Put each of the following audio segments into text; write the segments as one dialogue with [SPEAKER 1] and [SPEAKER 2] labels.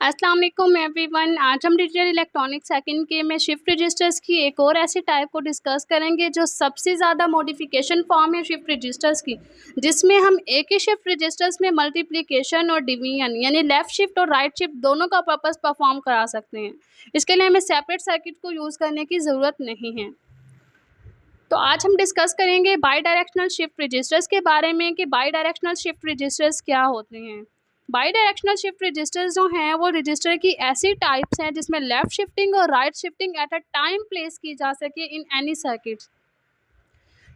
[SPEAKER 1] अस्सलाम वालेकुम एवरीवन। आज हम डिजिटल इलेक्ट्रॉनिक सेकंड के में शिफ्ट रजिस्टर्स की एक और ऐसी टाइप को डिस्कस करेंगे जो सबसे ज़्यादा मॉडिफिकेशन फॉर्म है शिफ्ट रजिस्टर्स की, जिसमें हम एक ही शिफ्ट रजिस्टर्स में मल्टीप्लिकेशन और डिवीजन यानी लेफ़्ट शिफ्ट और राइट शिफ्ट दोनों का पर्पस परफॉर्म करा सकते हैं। इसके लिए हमें सेपरेट सर्किट को यूज़ करने की ज़रूरत नहीं है। तो आज हम डिस्कस करेंगे बाई डायरेक्शनल शिफ्ट रजिस्टर्स के बारे में कि बाई डायरेक्शनल शिफ्ट रजिस्टर्स क्या होते हैं। बाई डायरेक्शनल शिफ्ट रजिस्टर्स जो हैं वो रजिस्टर की ऐसी टाइप्स हैं जिसमें लेफ़्ट शिफ्टिंग और right shifting at a time place की जा सके इन एनी सर्किट्स।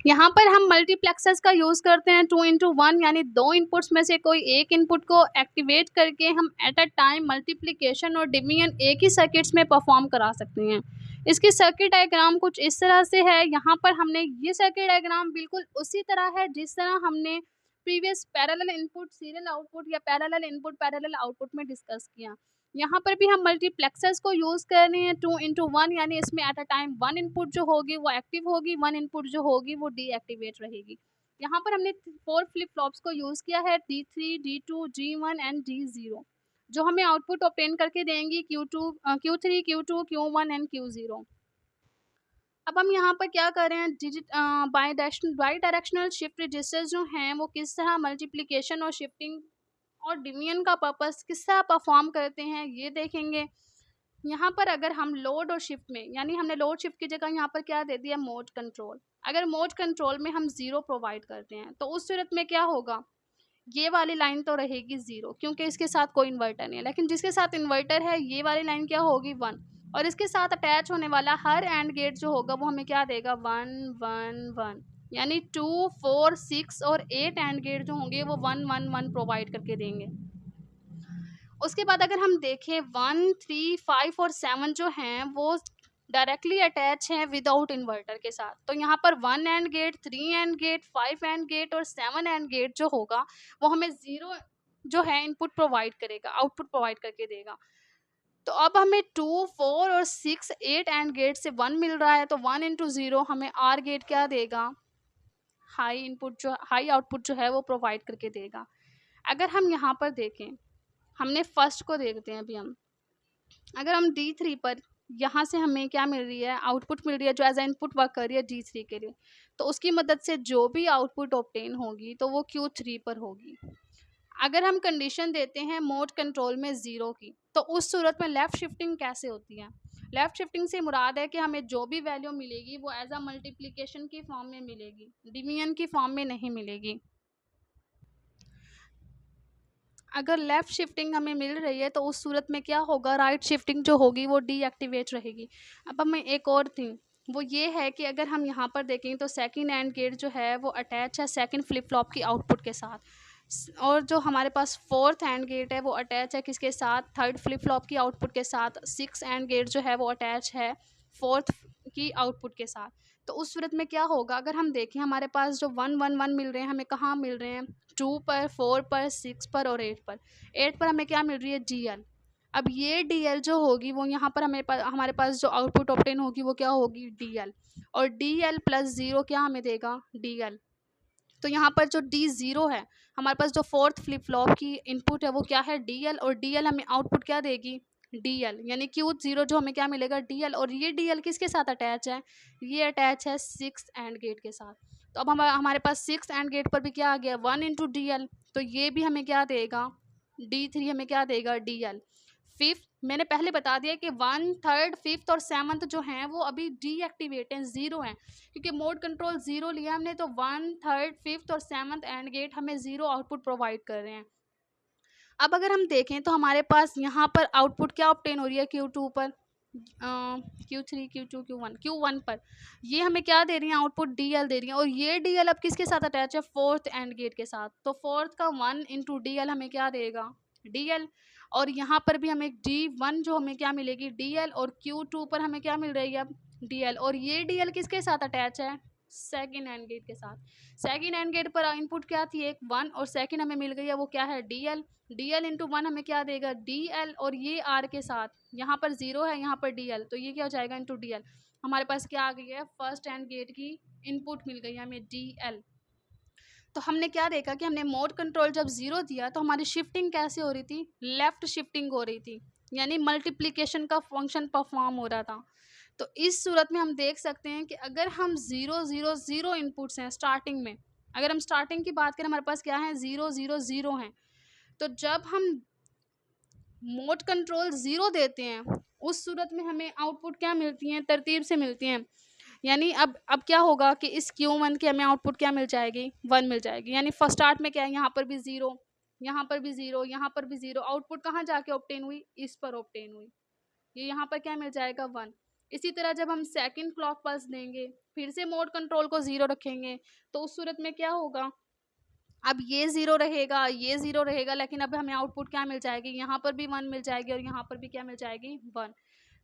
[SPEAKER 1] यहाँ पर हम मल्टीप्लेक्सर्स का यूज़ करते हैं 2x1 यानी 2 इनपुट्स में से कोई एक इनपुट को एक्टिवेट करके हम एट अ टाइम मल्टीप्लिकेशन और डिवीजन एक ही सर्किट्स में परफॉर्म करा सकते हैं। इसकी सर्किट डायग्राम कुछ इस तरह से है। यहाँ पर हमने ये सर्किट डायग्राम बिल्कुल उसी तरह है जिस तरह हमने previous parallel input serial output या पैरेलल इनपुट पैरेलल आउटपुट में डिस्कस किया। यहाँ पर भी हम मल्टीप्लेक्सर्स को यूज़ कर रहे हैं 2x1 यानी इसमें एट अ टाइम 1 इनपुट जो होगी वो एक्टिव होगी, 1 इनपुट जो होगी वो डीएक्टिवेट रहेगी। यहाँ पर हमने 4 फ्लिप फ्लॉप्स को यूज़ किया है D3, D2, G1 and D0 जो हमें आउटपुट ऑब्टेन करके देंगी Q3, Q2, Q1 and Q0। अब हम यहाँ पर क्या कर रहे हैं बाई डायरेक्शनल शिफ्ट रजिस्टर्स जो हैं वो किस तरह मल्टीप्लिकेशन और शिफ्टिंग और डिवीजन का पर्पस किस तरह परफॉर्म करते हैं ये देखेंगे। यहाँ पर अगर हम लोड और शिफ्ट में यानी हमने लोड शिफ्ट की जगह यहाँ पर क्या दे दिया मोड कंट्रोल। अगर मोड कंट्रोल में हम 0 प्रोवाइड करते हैं तो उस सूरत में क्या होगा, ये वाली लाइन तो रहेगी 0 क्योंकि इसके साथ कोई इन्वर्टर नहीं है, लेकिन जिसके साथ इन्वर्टर है ये वाली लाइन क्या होगी 1 और इसके साथ अटैच होने वाला हर एंड गेट जो होगा वो हमें क्या देगा 1 1 1 यानी 2 4 6 और 8 एंड गेट जो होंगे वो 1 1 1 प्रोवाइड करके देंगे। उसके बाद अगर हम देखें 1 3 5 और 7 जो हैं वो डायरेक्टली अटैच हैं विदाउट इन्वर्टर के साथ। तो यहाँ पर 1 AND gate 3 AND gate 5 AND gate और 7 एंड गेट जो होगा वो हमें 0 जो है इनपुट प्रोवाइड करेगा, आउटपुट प्रोवाइड करके देगा। तो अब हमें 2 4 और 6 8 एंड गेट से 1 मिल रहा है तो 1 इंटू 0 हमें आर गेट क्या देगा, हाई आउटपुट जो है वो प्रोवाइड करके देगा। अगर हम यहाँ पर देखें, हमने फर्स्ट को देखते हैं अभी हम, अगर हम D3 पर यहाँ से हमें क्या मिल रही है, आउटपुट मिल रही है जो एज ए इनपुट वर्क कर रही है D3 के लिए, तो उसकी मदद से जो भी आउटपुट ऑब्टेन होगी तो वो Q3 पर होगी। अगर हम कंडीशन देते हैं मोड कंट्रोल में 0 की तो उस सूरत में लेफ़्ट शिफ्टिंग कैसे होती है। लेफ़्ट शिफ्टिंग से मुराद है कि हमें जो भी वैल्यू मिलेगी वो एज अ मल्टीप्लिकेशन की फॉर्म में मिलेगी, डिवीजन की फॉर्म में नहीं मिलेगी। अगर लेफ़्ट शिफ्टिंग हमें मिल रही है तो उस सूरत में क्या होगा, राइट शिफ्टिंग जो होगी वो डीएक्टिवेट रहेगी। अब हमें एक और थिंग वो ये है कि अगर हम यहाँ पर देखें तो सेकंड एंड गेट जो है वो अटैच है सेकंड फ्लिप फ्लॉप की आउटपुट के साथ, और जो हमारे पास फोर्थ एंड गेट है वो अटैच है किसके साथ, थर्ड फ्लिप फ्लॉप की आउटपुट के साथ। सिक्स एंड गेट जो है वो अटैच है फोर्थ की आउटपुट के साथ। तो उस सूरत में क्या होगा, अगर हम देखें हमारे पास जो 1 1 1 मिल रहे हैं हमें कहाँ मिल रहे हैं, 2 पर, 4 पर, 6 पर और 8 पर। 8 पर हमें क्या मिल रही है, DL। अब ये DL जो होगी वो यहाँ पर हमारे पास जो आउटपुट ऑब्टेन होगी वो क्या होगी, DL। और DL प्लस 0 क्या हमें देगा, DL। तो यहाँ पर जो D0 है, हमारे पास जो फोर्थ फ्लिप फ्लॉप की इनपुट है वो क्या है, DL। और DL हमें आउटपुट क्या देगी, DL। यानी Q0 जो हमें क्या मिलेगा, DL। और ये DL किसके साथ अटैच है, ये अटैच है 6 एंड गेट के साथ। तो अब हमारे पास 6 एंड गेट पर भी क्या आ गया, 1 इंटू DL। तो ये भी हमें क्या देगा, D3 हमें क्या देगा, DL। फिफ्थ मैंने पहले बता दिया कि 1 3 5 और 7 जो हैं वो अभी डीएक्टिवेट हैं, 0 हैं, क्योंकि मोड कंट्रोल 0 लिया हमने। तो 1 3 5 और 7 एंड गेट हमें 0 आउटपुट प्रोवाइड कर रहे हैं। अब अगर हम देखें तो हमारे पास यहाँ पर आउटपुट क्या ऑब्टेन हो रही है, Q2 पर, Q3 Q2 Q1 पर ये हमें क्या दे रही है, आउटपुट DL दे रही है। और ये DL अब किसके साथ अटैच है, फोर्थ एंड गेट के साथ। तो फोर्थ का 1 इंटू DL हमें क्या देगा, DL। और यहाँ पर भी हमें D1 जो हमें क्या मिलेगी, DL। और Q2 पर हमें क्या मिल रही है अब, DL। और ये DL किसके साथ अटैच है, सेकेंड एंड गेट के साथ। सेकेंड एंड गेट पर इनपुट क्या थी, एक 1, और सेकेंड हमें मिल गई है वो क्या है, DL। DL इंटू 1 हमें क्या देगा, DL। और ये R के साथ, यहाँ पर 0 है, यहाँ पर DL, तो ये क्या हो जाएगा, इंटू DL। हमारे पास क्या आ गई है, फर्स्ट एंड गेट की इनपुट मिल गई है हमें, DL। तो हमने क्या देखा कि हमने मोड कंट्रोल जब 0 दिया तो हमारी शिफ्टिंग कैसे हो रही थी, लेफ़्ट शिफ्टिंग हो रही थी, यानी मल्टीप्लिकेशन का फंक्शन परफॉर्म हो रहा था। तो इस सूरत में हम देख सकते हैं कि अगर हम 0 0 0 इनपुट्स हैं स्टार्टिंग में, अगर हम स्टार्टिंग की बात करें हमारे पास क्या है 0 0 0 हैं, तो जब हम मोड कंट्रोल 0 देते हैं उस सूरत में हमें आउटपुट क्या मिलती हैं, तरतीब से मिलती हैं। यानी अब क्या होगा कि इस Q1 की हमें आउटपुट क्या मिल जाएगी, 1 मिल जाएगी। यानी फर्स्ट स्टार्ट में क्या है, यहाँ पर भी 0, यहाँ पर भी 0, यहाँ पर भी 0, आउटपुट कहाँ जाके ऑब्टेन हुई, इस पर ऑब्टेन हुई, ये यहाँ पर क्या मिल जाएगा 1। इसी तरह जब हम सेकंड क्लॉक पल्स देंगे, फिर से मोड कंट्रोल को 0 रखेंगे, तो उस सूरत में क्या होगा, अब ये 0 रहेगा, ये 0 रहेगा, लेकिन अब हमें आउटपुट क्या मिल जाएगी, यहाँ पर भी 1 मिल जाएगी और यहाँ पर भी क्या मिल जाएगी 1।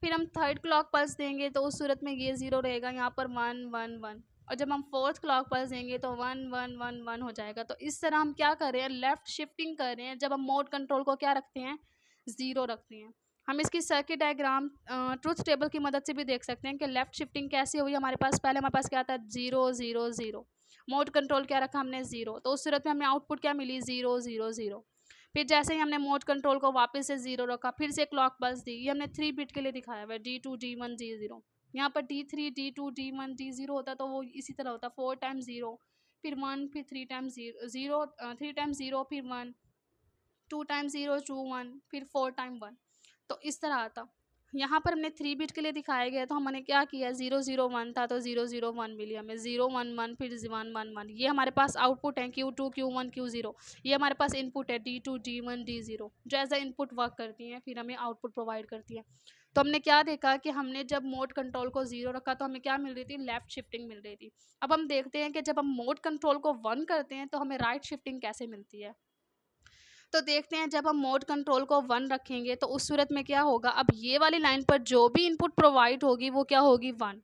[SPEAKER 1] फिर हम थर्ड क्लॉक पल्स देंगे तो उस सूरत में ये 0 रहेगा, यहाँ पर 1 1 1, और जब हम फोर्थ क्लॉक पल्स देंगे तो 1 1 1 1 हो जाएगा। तो इस तरह हम क्या कर रहे हैं, लेफ़्ट शिफ्टिंग कर रहे हैं जब हम मोड कंट्रोल को क्या रखते हैं, 0 रखते हैं। हम इसकी सर्किट डायग्राम ट्रुथ टेबल की मदद से भी देख सकते हैं कि लेफ़्ट शिफ्टिंग कैसे हुई। हमारे पास पहले हमारे पास क्या था 0 0 0, मोड कंट्रोल क्या रखा हमने 0, तो उस सूरत में हमें आउटपुट क्या मिली 0 0 0। फिर जैसे ही हमने मोड कंट्रोल को वापस से 0 रखा, फिर से क्लॉक पल्स दी, ये हमने 3 बिट के लिए दिखाया हुआ है, D2 D1 D0। यहाँ पर D3 D2 D1 D0 होता तो वो इसी तरह होता, 4 टाइम्स 0, फिर 1, फिर 3 टाइम्स 0, 3 टाइम्स 0, फिर 1, 2 टाइम्स 0 2 1, फिर 4 टाइम 1, तो इस तरह आता। यहाँ पर हमने 3 बिट के लिए दिखाया गया, तो हमने क्या किया 0 0 1 था तो 0 0 1 मिली हमें, 0 1 1, फिर 1 1 1, ये हमारे पास आउटपुट है Q2 Q1 Q0, ये हमारे पास इनपुट है D2 D1 D0, जो एज अ इनपुट वर्क करती हैं, फिर हमें आउटपुट प्रोवाइड करती है। तो हमने क्या देखा कि हमने जब मोड कंट्रोल को 0 रखा तो हमें क्या मिल रही थी, लेफ्ट शिफ्टिंग मिल रही थी। अब हम देखते हैं कि जब हम मोड कंट्रोल को 1 करते हैं तो हमें राइट शिफ्टिंग कैसे मिलती है। तो देखते हैं जब हम मोड कंट्रोल को 1 रखेंगे तो उस सूरत में क्या होगा, अब ये वाली लाइन पर जो भी इनपुट प्रोवाइड होगी वो क्या होगी 1,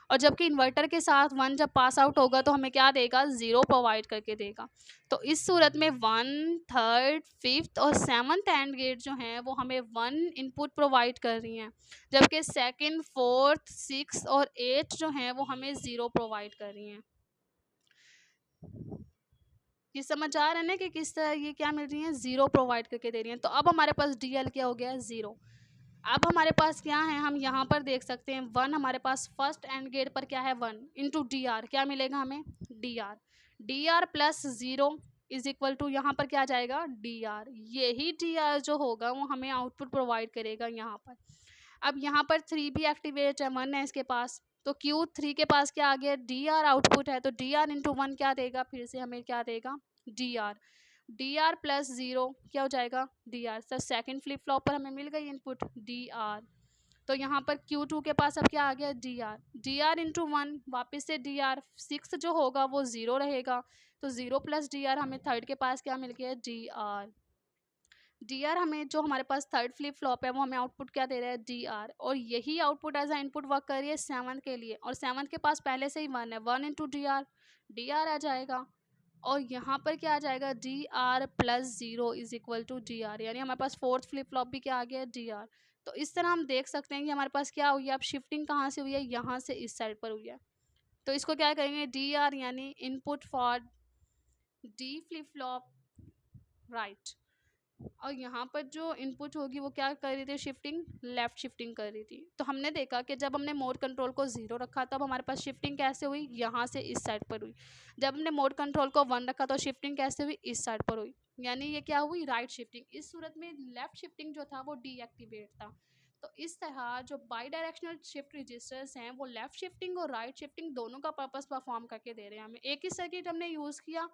[SPEAKER 1] और जबकि इन्वर्टर के साथ 1 जब पास आउट होगा तो हमें क्या देगा 0 प्रोवाइड करके देगा। तो इस सूरत में 1 3 5th और 7th एंड गेट जो हैं वो हमें 1 इनपुट प्रोवाइड कर रही हैं, जबकि सेकंड 4th 6th और 8th जो हैं वो हमें 0 प्रोवाइड कर रही हैं। ये समझ आ रहा है ना कि किस तरह ये क्या मिल रही है, 0 प्रोवाइड करके दे रही हैं। तो अब हमारे पास DL क्या हो गया है 0। अब हमारे पास क्या है, हम यहाँ पर देख सकते हैं 1, हमारे पास फर्स्ट एंड गेट पर क्या है 1 इंटू DR, क्या मिलेगा हमें DR plus 0 is equal to यहाँ पर क्या जाएगा DR, यही DR जो होगा वो हमें आउटपुट प्रोवाइड करेगा यहाँ पर। अब यहाँ पर 3 भी एक्टिवेट है, 1 है इसके पास, तो Q3 के पास क्या आ गया DR आउटपुट है, तो DR इंटू 1 क्या देगा, फिर से हमें क्या देगा DR प्लस 0 क्या हो जाएगा DR। Sir second flip flop पर हमें मिल गई इनपुट DR, तो यहाँ पर Q2 के पास अब क्या आ गया DR इंटू 1, वापिस से DR, 6 जो होगा वो 0 रहेगा, तो 0 प्लस DR हमें थर्ड के पास क्या मिल गया DR हमें जो हमारे पास थर्ड फ्लिप फ्लॉप है वो हमें आउटपुट क्या दे रहा है DR, और यही output as a input work कर रही है 7 के लिए, और 7 के पास पहले से ही 1 है, 1 इंटू DR आ जाएगा, और यहाँ पर क्या आ जाएगा DR plus 0 is equal to DR, यानी हमारे पास फोर्थ फ्लिप फ्लॉप भी क्या आ गया DR। तो इस तरह हम देख सकते हैं कि हमारे पास क्या हुई है, अब शिफ्टिंग कहाँ से हुई है, यहाँ से इस साइड पर हुई है। तो इसको क्या करेंगे DR यानी input for D flip flop right, और यहाँ पर जो इनपुट होगी वो क्या कर रही थी, शिफ्टिंग लेफ़्ट शिफ्टिंग कर रही थी। तो हमने देखा कि जब हमने मोड कंट्रोल को 0 रखा तब हमारे पास शिफ्टिंग कैसे हुई, यहाँ से इस साइड पर हुई। जब हमने मोड कंट्रोल को 1 रखा तो शिफ्टिंग कैसे हुई, इस साइड पर हुई, यानी ये क्या हुई राइट शिफ्टिंग। इस सूरत में लेफ़्ट शिफ्टिंग जो था वो डीएक्टिवेट था। तो इस तरह जो बाई डायरेक्शनल शिफ्ट रजिस्टर्स हैं वो लेफ़्ट शिफ्टिंग और राइट शिफ्टिंग दोनों का पर्पस परफॉर्म करके दे रहे हैं हमें। एक ही सर्किट हमने यूज़ किया,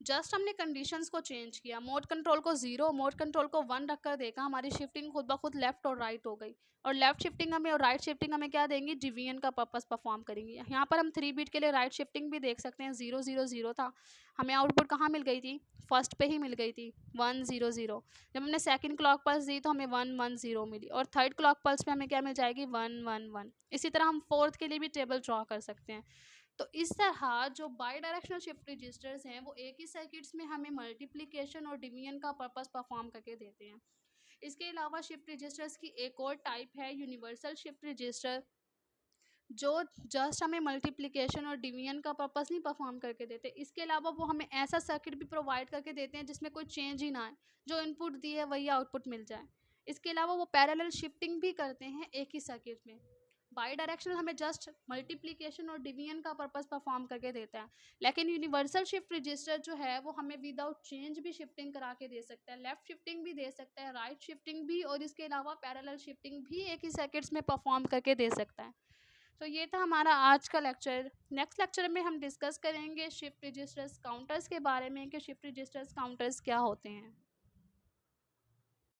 [SPEAKER 1] जस्ट हमने कंडीशंस को चेंज किया, मोड कंट्रोल को 0 मोड कंट्रोल को 1 रखकर देखा, हमारी शिफ्टिंग खुद ब खुद लेफ्ट और राइट हो गई, और लेफ्ट शिफ्टिंग हमें और राइट शिफ्टिंग हमें क्या देंगी, डिवीजन का पर्पस परफॉर्म करेंगी। यहाँ पर हम 3 बिट के लिए राइट शिफ्टिंग भी देख सकते हैं, 0 0 0 था, हमें आउटपुट कहाँ मिल गई थी, फर्स्ट पे ही मिल गई थी 1 0 0। जब हमने सेकंड क्लॉक पल्स दी तो हमें 1 1 0 मिली, और थर्ड क्लॉक पल्स पे हमें क्या मिल जाएगी 1 1 1। इसी तरह हम फोर्थ के लिए भी टेबल ड्रॉ कर सकते हैं। तो इस तरह जो बाई डायरेक्शनल शिफ्ट रजिस्टर्स हैं वो एक ही सर्किट्स में हमें मल्टीप्लिकेशन और डिवीजन का पर्पस परफॉर्म करके देते हैं। इसके अलावा शिफ्ट रजिस्टर्स की एक और टाइप है यूनिवर्सल शिफ्ट रजिस्टर, जो जस्ट हमें मल्टीप्लिकेशन और डिवीजन का पर्पस नहीं परफॉर्म करके देते, इसके अलावा वो हमें ऐसा सर्किट भी प्रोवाइड करके देते हैं जिसमें कोई चेंज ही ना आए, जो इनपुट दिए वही आउटपुट मिल जाए। इसके अलावा वो पैरेलल शिफ्टिंग भी करते हैं एक ही सर्किट में। बाई डायरेक्शनल हमें जस्ट मल्टीप्लिकेशन और डिवीजन का पर्पस परफॉर्म करके देता है, लेकिन यूनिवर्सल शिफ्ट रजिस्टर जो है वो हमें विदाउट चेंज भी शिफ्टिंग करा के दे सकता है, लेफ्ट शिफ्टिंग भी दे सकता है, राइट शिफ्टिंग भी, और इसके अलावा पैरेलल शिफ्टिंग भी एक ही सर्किट्स में परफॉर्म करके दे सकता है। तो ये था हमारा आज का लेक्चर। नेक्स्ट लेक्चर में हम डिस्कस करेंगे शिफ्ट रजिस्टर्स काउंटर्स के बारे में कि शिफ्ट रजिस्टर्स काउंटर्स क्या होते हैं।